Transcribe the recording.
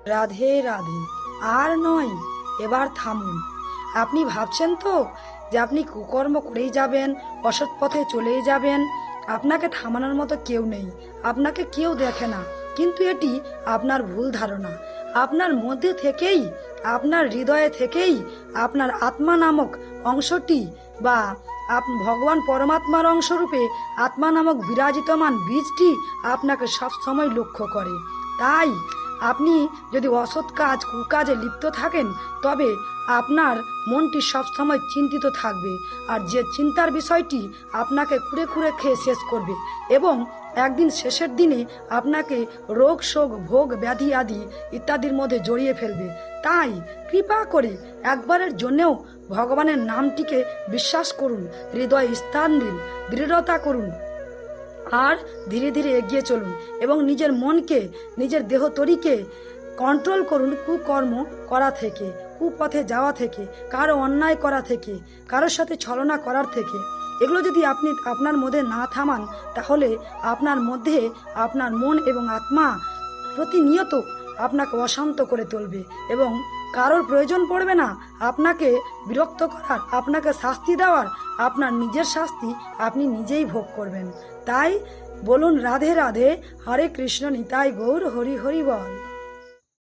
রাধে রাধে। আর নয়, এবার থামুন। আপনি ভাবছেন তো যে আপনি কুকর্ম করেই যাবেন, অসৎ পথে চলেই যাবেন। আপনাকে থামানোর মতো কেউ নেই, আপনাকে কেউ দেখে না। কিন্তু এটি আপনার ভুল ধারণা। আপনার মধ্যে থেকেই, আপনার হৃদয়ে থেকেই আপনার আত্মা নামক অংশটি বা ভগবান পরমাত্মার অংশরূপে আত্মা নামক বিরাজিতমান বীজটি আপনাকে সবসময় লক্ষ্য করে। তাই আপনি যদি অসৎ কাজ কুকাজে লিপ্ত থাকেন, তবে আপনার মনটি সবসময় চিন্তিত থাকবে, আর যে চিন্তার বিষয়টি আপনাকে কুড়ে কুড়ে খেয়ে শেষ করবে এবং একদিন শেষের দিনে আপনাকে রোগ শোক ভোগ ব্যাধি আদি ইত্যাদির মধ্যে জড়িয়ে ফেলবে। তাই কৃপা করে একবারের জন্যেও ভগবানের নামটিকে বিশ্বাস করুন, হৃদয়ে স্থান দিন, দৃঢ়তা করুন, আর ধীরে ধীরে এগিয়ে চলুন এবং নিজের মনকে, নিজের দেহ তরিকে কন্ট্রোল করুন কুকর্ম করা থেকে, কুপথে যাওয়া থেকে, কারো অন্যায় করা থেকে, কারোর সাথে ছলনা করার থেকে। এগুলো যদি আপনি আপনার মধ্যে না থামান, তাহলে আপনার মধ্যে আপনার মন এবং আত্মা প্রতিনিয়ত আপনাকে অশান্ত করে তুলবে এবং কারোর প্রয়োজন পড়বে না আপনাকে বিরক্ত করার, আপনাকে শাস্তি দেওয়ার। আপনার নিজের শাস্তি আপনি নিজেই ভোগ করবেন। তাই বলুন রাধে রাধে, হরে কৃষ্ণ, নিতাই গৌর, হরি হরি বল।